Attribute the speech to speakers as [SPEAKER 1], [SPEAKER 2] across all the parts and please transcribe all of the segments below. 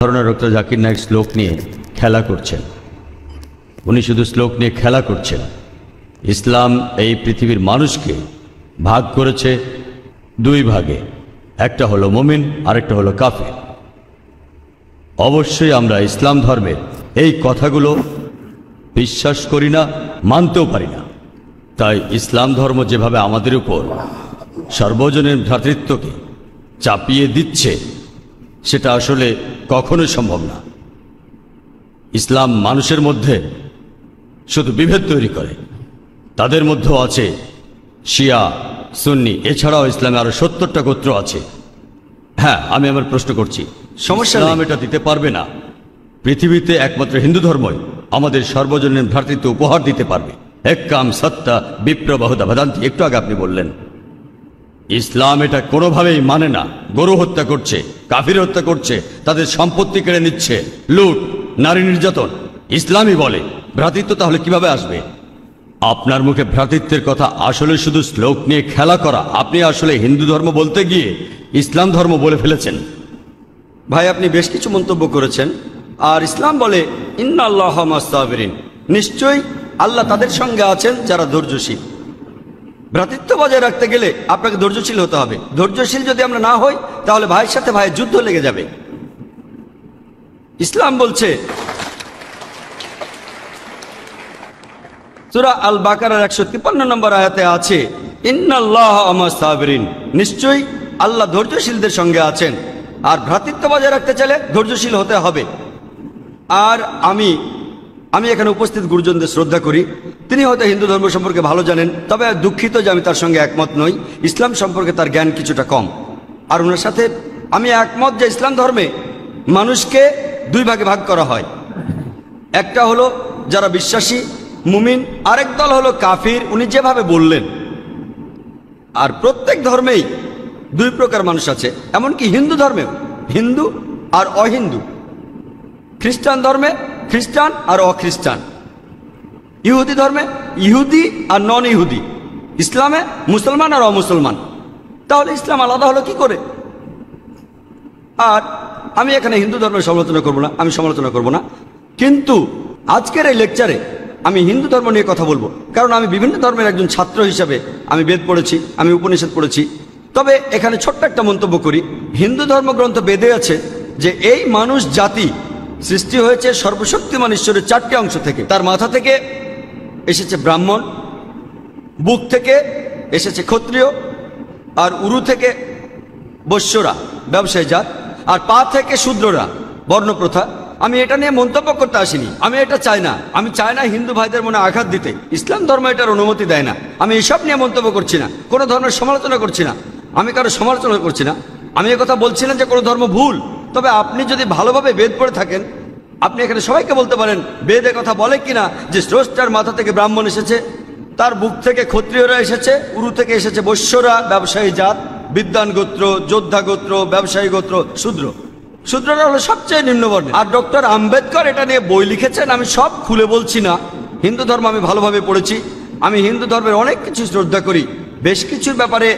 [SPEAKER 1] ধরনের ডক্টর জাকির নায়েক শ্লোক নিয়ে খেলা করছেন। উনি শুধু শ্লোক নিয়ে খেলা করছেন। ইসলাম এই পৃথিবীর মানুষকে ভাগ করেছে দুই ভাগে, একটা হলো মুমিন, আরেকটা হলো কাফির। অবশ্যই আমরা ইসলাম ধর্মের এই কথাগুলো বিশ্বাস করি না, মানতেও পারি না। তাই ইসলাম ধর্ম যেভাবে আমাদের উপর সর্বজনীন ভ্রাতৃত্বকে চাপিয়ে দিচ্ছে, সেটা আসলে কখনোই সম্ভব না। ইসলাম মানুষের মধ্যে শুধু বিভেদ তৈরি করে। তাদের মধ্যেও আছে শিয়া, সুন্নি, এছাড়াও ইসলামে আরো 70টা গোত্র আছে। হ্যাঁ, আমি আমার প্রশ্ন করছি, সমস্যা ইসলাম এটা দিতে পারবে না। পৃথিবীতে একমাত্র হিন্দু ধর্মই আমাদের সর্বজনীন ভ্রাতৃত্ব উপহার দিতে পারবে। একাম সত্তা বিপ্র বহুদা ভদান্তি, একটু আগে আপনি বললেন। ইসলাম এটা কোনোভাবেই মানে না। গরু হত্যা করছে, কাফির হত্যা করছে, তাদের সম্পত্তি কেড়ে নিচ্ছে, লুট, নারী নির্যাতন। ইসলামই বলে ভ্রাতৃত্ব, তাহলে কিভাবে আসবে? আপনার মুখে ভ্রাতৃত্বের কথা আসলে শুধু শ্লোক নিয়ে খেলা করা। আপনি আসলে হিন্দু ধর্ম বলতে গিয়ে ইসলাম ধর্ম বলে ফেলেছেন।
[SPEAKER 2] ভাই, আপনি বেশ কিছু মন্তব্য করেছেন। আর ইসলাম বলে ইন্নাল্লাহ মা'আস সাবিরিন, নিশ্চয়ই আল্লাহ তাদের সঙ্গে আছেন যারা ধৈর্যশীল। ভ্রাতৃত্ব বজায় রাখতে গেলে আপনাকে ধৈর্যশীল হতে হবে। ধৈর্যশীল যদি আমরা না হই, তাহলে ভাইয়ের সাথে ভাইয়ের যুদ্ধ লেগে যাবে। ইসলাম বলছে সূরা আল বাকারার 153 নম্বর আয়াতে আছে, ইন্নাল্লাহ মা'আস সাবিরিন, নিশ্চয়ই আল্লাহ ধৈর্যশীলদের সঙ্গে আছেন। আর ভ্রাতৃত্ব বজায় রাখতে চাইলে ধৈর্যশীল হতে হবে। আর আমি এখানে উপস্থিত গুরুজনদের শ্রদ্ধা করি। তিনি হয়তো হিন্দু ধর্ম সম্পর্কে ভালো জানেন, তবে দুঃখিত যে আমি তার সঙ্গে একমত নই। ইসলাম সম্পর্কে তার জ্ঞান কিছুটা কম। আর ওনার সাথে আমি একমত যে ইসলাম ধর্মে মানুষকে দুই ভাগে ভাগ করা হয়। একটা হলো যারা বিশ্বাসী মুমিন, আরেক দল হলো কাফির, উনি যেভাবে বললেন। আর প্রত্যেক ধর্মেই দুই প্রকার মানুষ আছে, এমনকি হিন্দু ধর্মেও হিন্দু আর অহিন্দু। খ্রিস্টান ধর্মে খ্রিস্টান আর অখ্রিস্টান, ইহুদি ধর্মে ইহুদি আর নন ইহুদি, ইসলামে মুসলমান আর অমুসলমান। তাহলে ইসলাম আলাদা হলো কি করে? আর আমি এখানে হিন্দু ধর্মের সমালোচনা করব না, আমি সমালোচনা করব না। কিন্তু আজকের এই লেকচারে আমি হিন্দু ধর্ম নিয়ে কথা বলবো, কারণ আমি বিভিন্ন ধর্মের একজন ছাত্র হিসাবে আমি বেদ পড়েছি, আমি উপনিষদ পড়েছি। তবে এখানে ছোট্ট একটা মন্তব্য করি। হিন্দু ধর্মগ্রন্থ বেদে আছে যে এই মানুষ জাতি সৃষ্টি হয়েছে সর্বশক্তিমান ঈশ্বরের 4টে অংশ থেকে। তার মাথা থেকে এসেছে ব্রাহ্মণ, বুক থেকে এসেছে ক্ষত্রিয়, আর উরু থেকে বৈশ্যরা ব্যবসায়ী জাত, আর পা থেকে শূদ্ররা বর্ণপ্রথা। আমি এটা নিয়ে মন্তব্য করতে আসিনি, আমি এটা চাই না। আমি চাই না হিন্দু ভাইদের মনে আঘাত দিতে। ইসলাম ধর্ম এটার অনুমতি দেয় না। আমি এসব নিয়ে মন্তব্য করছি না, কোনো ধর্মের সমালোচনা করছি না, আমি কারো সমালোচনা করছি না। আমি কথা বলছি না যে কোনো ধর্ম ভুল। তবে আপনি যদি ভালোভাবে বেদ পড়ে থাকেন, আপনি এখানে সবাইকে বলতে পারেন বেদে কথা বলে কিনা যে স্রষ্টার মাথা থেকে ব্রাহ্মণ এসেছে, তার বুক থেকে ক্ষত্রিয়রা এসেছে, উরু থেকে এসেছে বৈশ্যরা ব্যবসায়ী জাত, বিদ্বান গোত্র, যোদ্ধা গোত্র, ব্যবসায়ী গোত্র, শূদ্র। শূদ্ররা হলো সবচেয়ে নিম্নবর্ণের। আর ডক্টর আম্বেদকর এটা নিয়ে বই লিখেছেন। আমি সব খুলে বলছি না। হিন্দু ধর্ম আমি ভালোভাবে পড়েছি। আমি হিন্দু ধর্মের অনেক কিছু শ্রদ্ধা করি, বেশ কিছুর ব্যাপারে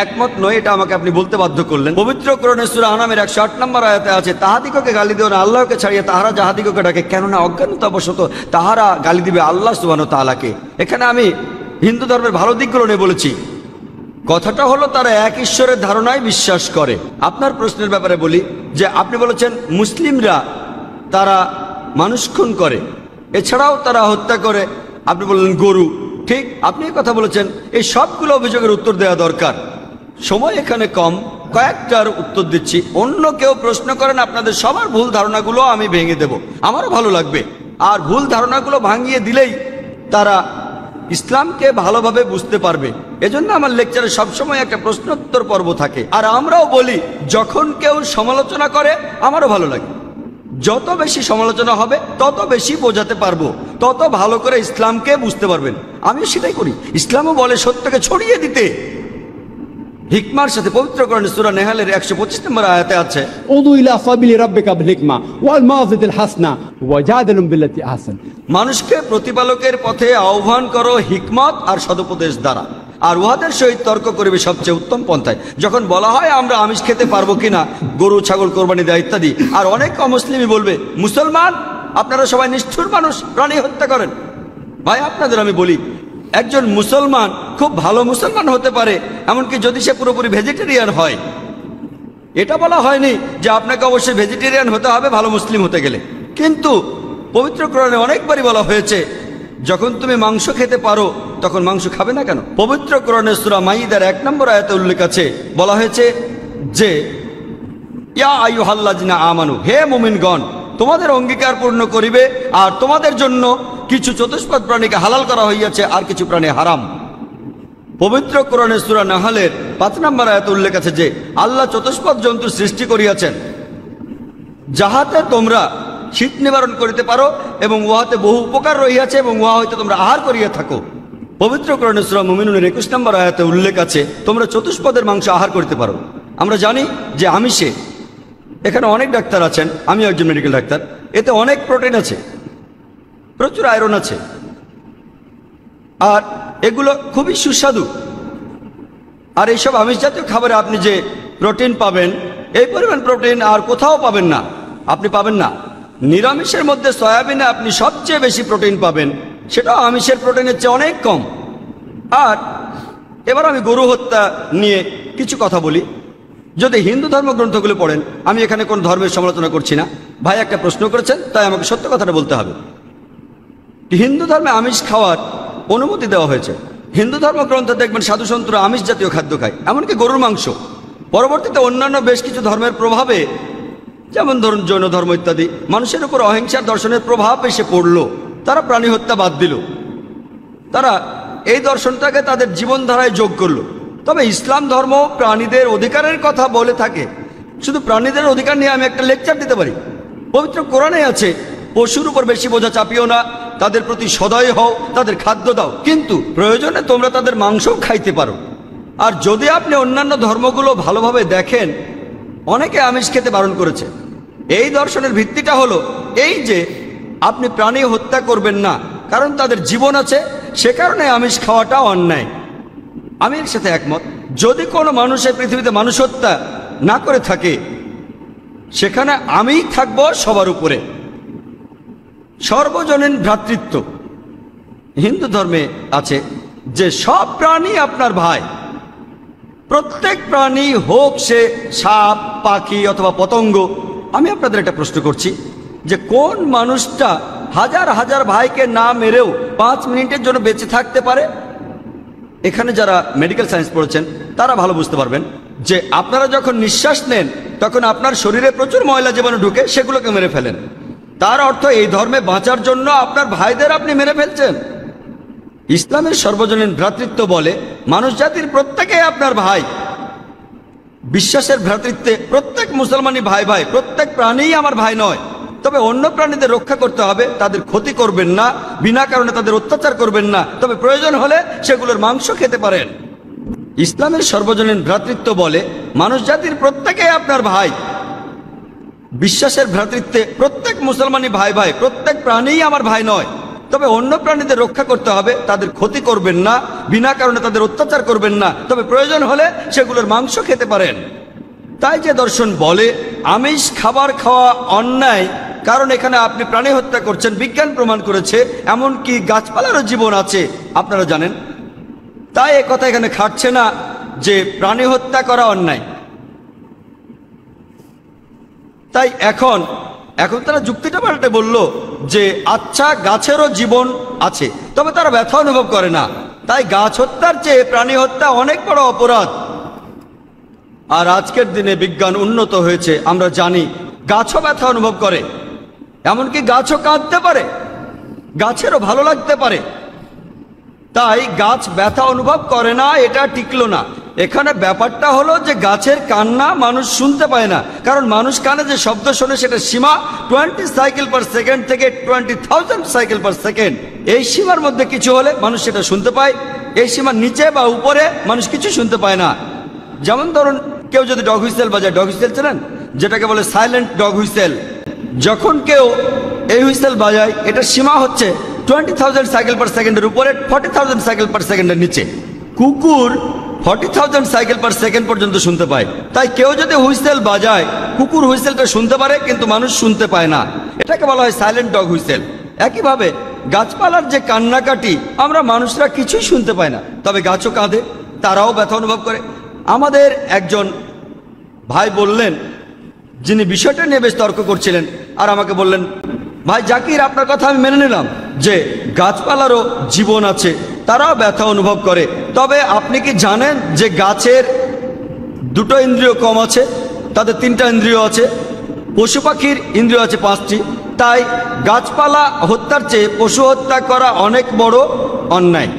[SPEAKER 2] একমত নয়, এটা আমাকে আপনি বলতে বাধ্য করলেন। পবিত্র কোরআনে সূরা আনামের 108 নম্বর আয়াতে আছে, তাহাদিগকে গালি দিও না আল্লাহকে ছাড়িয়ে তাহারা যাহাদিগকে ডাকে, কেননা অজ্ঞানতাবশত তাহারা গালি দিবে আল্লাহ সুবহানাহু ওয়া তাআলাকে। এখানে আমি হিন্দু ধর্মের ভালো দিকগুলো নিয়ে বলেছি। কথাটা হলো তারা এক ঈশ্বরের ধারণায় বিশ্বাস করে। আপনার প্রশ্নের ব্যাপারে বলি যে আপনি বলেছেন মুসলিমরা তারা মানুষ খুন করে, এছাড়াও তারা হত্যা করে। আপনি বললেন গরু, ঠিক আপনি কথা বলেছেন। এই সবগুলো অভিযোগের উত্তর দেওয়া দরকার। সময় এখানে কম, কয়েকটার উত্তর দিচ্ছি। অন্য কেউ প্রশ্ন করেন, আপনাদের সবার ভুল ধারণাগুলো আমি ভেঙে দেব, আমারও ভালো লাগবে। আর ভুল ধারণাগুলো ভাঙিয়ে দিলেই তারা ইসলামকে ভালোভাবে বুঝতে পারবে। এজন্য আমার লেকচারে সবসময় একটা প্রশ্নোত্তর পর্ব থাকে। আর আমরাও বলি, যখন কেউ সমালোচনা করে আমারও ভালো লাগে। যত বেশি সমালোচনা হবে তত বেশি বোঝাতে পারবো, তত ভালো করে ইসলামকে বুঝতে পারবেন। আমিও সেটাই করি। ইসলামও বলে সত্যকে ছড়িয়ে দিতে। হিকমার সাথে পবিত্র কোরআনে সূরা নেহালের 125 নম্বর আয়াতে আছে,
[SPEAKER 3] উদু ইলা সাবিলি রাব্বিকা বিল হিকমা ওয়াল মাউযিতিল হাসনা ওয়াজাদিলুম বিল্লাতি আহসান।
[SPEAKER 2] মানুষকে প্রতিপালকের পথে আহ্বান করো হিকমত আর সদুপদেশ দ্বারা। আর উহাদের সহিত তর্ক করিবে সবচেয়ে উত্তম পন্থায়। যখন বলা হয় আমরা আমিষ খেতে পারবো কিনা, গরু ছাগল কোরবানি দেয় ইত্যাদি, আর অনেক অমুসলিমই বলবে মুসলমান আপনারা সবাই নিষ্ঠুর মানুষ, প্রাণী হত্যা করেন। ভাই আপনাদের আমি বলি, একজন মুসলমান খুব ভালো মুসলমান হতে পারে, এমনকি যদি সে পুরোপুরি ভেজিটেরিয়ান হয়। এটা বলা হয়নি যে আপনাকে অবশ্যই ভেজিটেরিয়ান হতে হবে ভালো মুসলিম হতে গেলে, কিন্তু পবিত্র কোরআনে অনেকবারই বলা হয়েছে যখন তুমি মাংস খেতে পারো তখন মাংস খাবে না কেন। পবিত্র কোরআনে সূরা মাইদার 1 নম্বর আয়াতে উল্লেখ আছে, বলা হয়েছে যে ইয়া আইয়ুহাল্লাযিনা আমানু, হে মুমিনগণ তোমাদের অঙ্গীকার পূর্ণ করিবে, আর তোমাদের জন্য কিছু চতুষ্পদ প্রাণীকে হালাল করা হইয়াছে আর কিছু প্রাণী হারাম। পবিত্র কোরআনে সূরা নাহলের 5 নম্বর আয়াতে উল্লেখ আছে যে আল্লাহ চতুষ্পদ জন্তু সৃষ্টি করিয়াছেন যাহাতে তোমরা শীত নিবারণ করিতে পারো, এবং উহাতে বহু উপকার রহিয়াছে এবং উহা হইতে তোমরা আহার করিয়া থাকো। পবিত্র কোরআনে সূরা মুমিনুনের 21 নম্বর আয়াতে উল্লেখ আছে তোমরা চতুষ্পদের মাংস আহার করিতে পারো। আমরা জানি যে আমিষে, এখানে অনেক ডাক্তার আছেন, আমিও একজন মেডিকেল ডাক্তার, এতে অনেক প্রোটিন আছে, প্রচুর আয়রন আছে, আর এগুলো খুবই সুস্বাদু। আর এইসব আমিষ জাতীয় খাবারে আপনি যে প্রোটিন পাবেন, এই পরিমাণ প্রোটিন আর কোথাও পাবেন না, আপনি পাবেন না। নিরামিষের মধ্যে সয়াবিনে আপনি সবচেয়ে বেশি প্রোটিন পাবেন, সেটাও আমিষের প্রোটিনের চেয়ে অনেক কম। আর এবার আমি গরু হত্যা নিয়ে কিছু কথা বলি। যদি হিন্দু ধর্মগ্রন্থগুলো পড়েন, আমি এখানে কোন ধর্মের সমালোচনা করছি না, ভাই একটা প্রশ্ন করেছেন তাই আমাকে সত্য কথাটা বলতে হবে। হিন্দু ধর্মে আমিষ খাওয়ার অনুমতি দেওয়া হয়েছে। হিন্দু ধর্মগ্রন্থে দেখবেন সাধু সন্তরা আমিষ জাতীয় খাদ্য খায়, এমনকি গরুর মাংস। পরবর্তীতে অন্যান্য বেশ কিছু ধর্মের প্রভাবে, যেমন ধরুন জৈন ধর্ম ইত্যাদি, মানুষের উপর অহিংসার দর্শনের প্রভাব এসে পড়ল, তারা প্রাণী হত্যা বাদ দিল, তারা এই দর্শনটাকে তাদের জীবনধারায় যোগ করলো। তবে ইসলাম ধর্ম প্রাণীদের অধিকারের কথা বলে থাকে। শুধু প্রাণীদের অধিকার নিয়ে আমি একটা লেকচার দিতে পারি। পবিত্র কোরআনে আছে পশুর উপর বেশি বোঝা চাপিও না, তাদের প্রতি সদয় হও, তাদের খাদ্য দাও, কিন্তু প্রয়োজনে তোমরা তাদের মাংসও খাইতে পারো। আর যদি আপনি অন্যান্য ধর্মগুলো ভালোভাবে দেখেন, অনেকে আমিষ খেতে বারণ করেছে। এই দর্শনের ভিত্তিটা হলো এই যে আপনি প্রাণী হত্যা করবেন না, কারণ তাদের জীবন আছে, সে কারণে আমিষ খাওয়াটা অন্যায়। আমি এর সাথে একমত। যদি কোনো মানুষ এই পৃথিবীতে মানুষ হত্যা না করে থাকে, সেখানে আমিই থাকব সবার উপরে। সর্বজনীন ভ্রাতৃত্ব হিন্দু ধর্মে আছে যে সব প্রাণী আপনার ভাই। প্রত্যেক প্রাণী হোক সে সাপ, পাখি অথবা পতঙ্গ। আমি আপনাদের একটা প্রশ্ন করছি যে কোন মানুষটা হাজার হাজার ভাইকে না মেরেও 5 মিনিটের জন্য বেঁচে থাকতে পারে? এখানে যারা মেডিকেল সায়েন্স পড়েছেন তারা ভালো বুঝতে পারবেন যে আপনারা যখন নিঃশ্বাস নেন তখন আপনার শরীরে প্রচুর ময়লা জীবাণু ঢুকে, সেগুলোকে মেরে ফেলেন। তার অর্থ এই ধর্মে বাঁচার জন্য আপনার ভাইদের আপনি মেরে ফেলছেন। ইসলামের সর্বজনীন ভ্রাতৃত্ব বলে মানুষ জাতির প্রত্যেকেই আপনার ভাই। বিশ্বাসের ভ্রাতৃত্বে প্রত্যেক মুসলমানই ভাই ভাই, প্রত্যেক প্রাণীই আমার ভাই নয়। তবে অন্য প্রাণীদের রক্ষা করতে হবে, তাদের ক্ষতি করবেন না, বিনা কারণে তাদের অত্যাচার করবেন না, তবে প্রয়োজন হলে সেগুলোর মাংস খেতে পারেন। ইসলামের সর্বজনীন ভ্রাতৃত্ব বলে মানুষ জাতির প্রত্যেকেই আপনার ভাই। বিশ্বাসের ভ্রাতৃত্বে প্রত্যেক মুসলমানই ভাই ভাই, প্রত্যেক প্রাণীই আমার ভাই নয়। তবে অন্য প্রাণীদের রক্ষা করতে হবে, তাদের ক্ষতি করবেন না, বিনা কারণে তাদের অত্যাচার করবেন না, তবে প্রয়োজন হলে সেগুলোর মাংস খেতে পারেন। তাই যে দর্শন বলে আমিষ খাবার খাওয়া অন্যায়, কারণ এখানে আপনি প্রাণী হত্যা করছেন, বিজ্ঞান প্রমাণ করেছে, এমনকি গাছপালারও জীবন আছে, আপনারা জানেন। তাই এ কথা এখানে খাটছে না যে প্রাণী হত্যা করা অন্যায়। তাই এখন তারা যুক্তিটা পাল্টে বলল যে আচ্ছা গাছেরও জীবন আছে, তবে তারা ব্যথা অনুভব করে না, তাই গাছ হত্যার চেয়ে প্রাণী হত্যা অনেক বড় অপরাধ। আর আজকের দিনে বিজ্ঞান উন্নত হয়েছে, আমরা জানি গাছও ব্যথা অনুভব করে, এমনকি গাছও কাঁদতে পারে, গাছেরও ভালো লাগতে পারে। তাই গাছ ব্যথা অনুভব করে না, এটা টিকলো না। এখানে ব্যাপারটা হলো যে গাছের কান্না মানুষ শুনতে পায় না, কারণ মানুষ কানে যে শব্দ শোনে সেটা সীমা 20 সাইকেল পার সেকেন্ড থেকে 20,000 সাইকেল পার সেকেন্ড। এই সীমার মধ্যে কিছু হলে মানুষ সেটা শুনতে পায়, এই সীমার নিচে বা উপরে মানুষ কিছু শুনতে পায় না। যেমন ধরুন কেউ যদি ডগ হুইসেল বাজায়, ডগ হুইসেল চেনেন, যেটাকে বলে সাইলেন্ট ডগ হুইসেল। যখন কেউ এই হুইসেল বাজায়, এটার সীমা হচ্ছে 20,000 সাইকেল পার সেকেন্ডের উপরে, 40,000 সাইকেল পার সেকেন্ডের নিচে। কুকুর 40,000 সাইকেল পার সেকেন্ড পর্যন্ত শুনতে পায়। তাই কেউ যদি হুইসেল বাজায়, কুকুর হুইসেলটা শুনতে পারে কিন্তু মানুষ শুনতে পায় না। এটাকে বলা হয় সাইলেন্ট ডগ হুইসেল। একইভাবে গাছপালার যে কান্নাকাটি আমরা মানুষরা কিছুই শুনতে পাই না, তবে গাছও কাঁদে, তারাও ব্যথা অনুভব করে। আমাদের একজন ভাই বললেন, যিনি বিষয়টা নিয়ে বেশ তর্ক করছিলেন, আর আমাকে বললেন, ভাই জাকির, আপনার কথা আমি মেনে নিলাম যে গাছপালারও জীবন আছে, তারাও ব্যথা অনুভব করে, তবে আপনি কি জানেন যে গাছের দুটো ইন্দ্রিয় কম আছে, তাদের 3টা ইন্দ্রিয় আছে, পশু পাখির ইন্দ্রিয় আছে 5টি। তাই গাছপালা হত্যার চেয়ে পশু হত্যা করা অনেক বড় অন্যায়।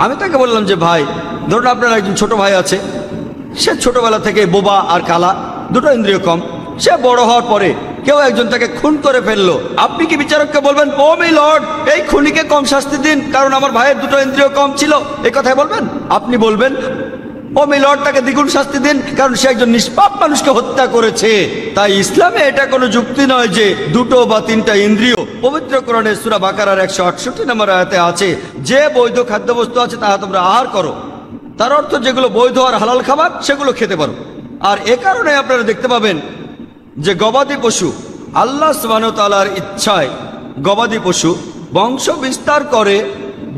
[SPEAKER 2] আমি তাকে বললাম যে ভাই, ধরুন আপনার একজন ছোট ভাই আছে, সে ছোটবেলা থেকে বোবা আর কালা, দুটো ইন্দ্রিয় কম। সে বড় হওয়ার পরে কেউ একজন তাকে খুন করে ফেললো, আপনি কি বিচারককে বলবেন, ও মি লর্ড, এই খুনিকে কম শাস্তি দিন কারণ আমার ভাইয়ের দুটো ইন্দ্রিয় কম ছিল? এই কথাই বলবেন? আপনি বলবেন, ও মি লর্ড, তাকে দ্বিগুণ শাস্তি দিন কারণ সে একজন নিষ্পাপ মানুষকে হত্যা করেছে। তাই ইসলামে এটা কোনো যুক্তি নয় যে 2 বা 3টা ইন্দ্রিয়। পবিত্র কোরআনে সূরা বাকারার 168 নম্বর আয়াতে আছে, যে বৈধ খাদ্যবস্তু আছে তাহা তোমরা আহার করো। তার অর্থ যেগুলো বৈধ আর হালাল খাবার সেগুলো খেতে পারো। আর এ কারণে আপনারা দেখতে পাবেন যে গবাদি পশু, আল্লাহ সুবহানাহু ওয়া তাআলার ইচ্ছায় গবাদি পশু বংশ বিস্তার করে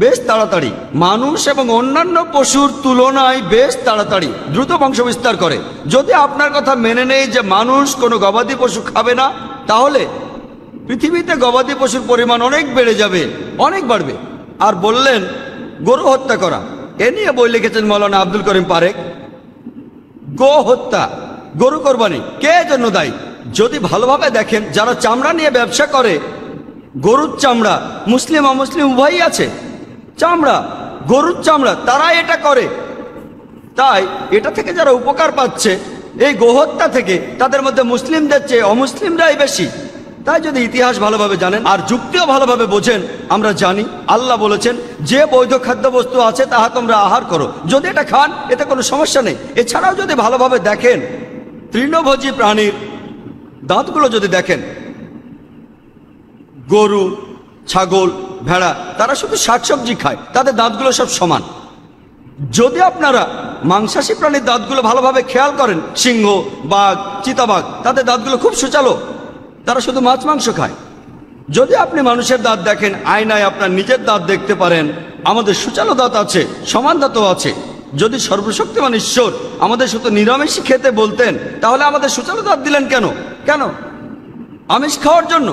[SPEAKER 2] বেশ তাড়াতাড়ি, মানুষ এবং অন্যান্য পশুর তুলনায় বেশ তাড়াতাড়ি দ্রুত বংশ বিস্তার করে। যদি আপনার কথা মেনে নেই যে মানুষ কোনো গবাদি পশু খাবে না, তাহলে পৃথিবীতে গবাদি পশুর পরিমাণ অনেক বেড়ে যাবে, অনেক বাড়বে। আর বললেন গরু হত্যা করা, এ নিয়ে বই লিখেছেন মৌলানা আব্দুল করিম পারেক। গো হত্যা, গরু কোরবানি কে জন্য দায়ী? যদি ভালোভাবে দেখেন, যারা চামড়া নিয়ে ব্যবসা করে, গরুর চামড়া, মুসলিম অমুসলিম উভয়ই আছে, চামড়া, গরুর চামড়া, তারা এটা করে। তাই এটা থেকে যারা উপকার পাচ্ছে এই গোহত্যা থেকে, তাদের মধ্যে মুসলিমদের চেয়ে অমুসলিমরাই বেশি। তাই যদি ইতিহাস ভালোভাবে জানেন আর যুক্তিও ভালোভাবে বোঝেন, আমরা জানি আল্লাহ বলেছেন যে বৈধ খাদ্যবস্তু আছে তাহা তোমরা আহার করো, যদি এটা খান এতে কোনো সমস্যা নেই। এছাড়াও যদি ভালোভাবে দেখেন, তৃণভোজী প্রাণীর দাঁতগুলো যদি দেখেন, গরু, ছাগল, ভেড়া, তারা শুধু শাকসবজি খায়, তাদের দাঁতগুলো সব সমান। যদি আপনারা মাংসাশী প্রাণীর দাঁতগুলো ভালোভাবে খেয়াল করেন, সিংহ, বাঘ, চিতাবাঘ, তাদের দাঁতগুলো খুব সুচালো, তারা শুধু মাছ মাংস খায়। যদি আপনি মানুষের দাঁত দেখেন, আয়নায় আপনার নিজের দাঁত দেখতে পারেন, আমাদের সুচালো দাঁত আছে, সমান দাঁতও আছে। যদি সর্বশক্তিমান ঈশ্বর আমাদের শুধু নিরামিষ খেতে বলতেন, তাহলে আমাদের সুচালো দাঁত দিলেন কেন? কেন? আমিষ খাওয়ার জন্য।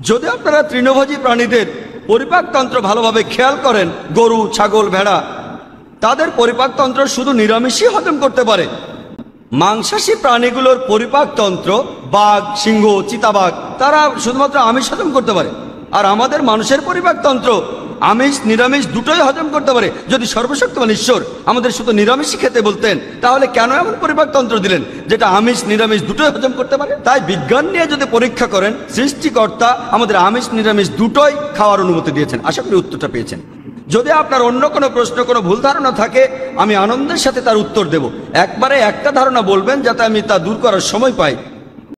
[SPEAKER 2] যদি আপনারা তৃণভোজী প্রাণীদের পরিপাকতন্ত্র ভালোভাবে খেয়াল করেন, গরু, ছাগল, ভেড়া, তাদের পরিপাকতন্ত্র শুধু নিরামিষই হজম করতে পারে। মাংসাশী প্রাণীগুলোর পরিপাকতন্ত্র, বাঘ, সিংহ, চিতাবাঘ, তারা শুধুমাত্র আমিষ হজম করতে পারে। আর আমাদের মানুষের পরিপাকতন্ত্র আমিষ নিরামিষ দুটোই হজম করতে পারে। যদি সর্বশক্তিমান ঈশ্বর আমাদের শুধু নিরামিষই খেতে বলতেন, তাহলে কেন এমন পরিপাকতন্ত্র দিলেন যেটা আমিষ নিরামিষ দুটোই হজম করতে পারে? তাই বিজ্ঞান নিয়ে যদি পরীক্ষা করেন, সৃষ্টিকর্তা আমাদের আমিষ নিরামিষ দুটোই খাওয়ার অনুমতি দিয়েছেন। আশা করি উত্তরটা পেয়েছেন। যদি আপনার অন্য কোনো প্রশ্ন, কোনো ভুল ধারণা থাকে, আমি আনন্দের সাথে তার উত্তর দেব। একবারে একটা ধারণা বলবেন যাতে আমি তা দূর করার সময় পাই।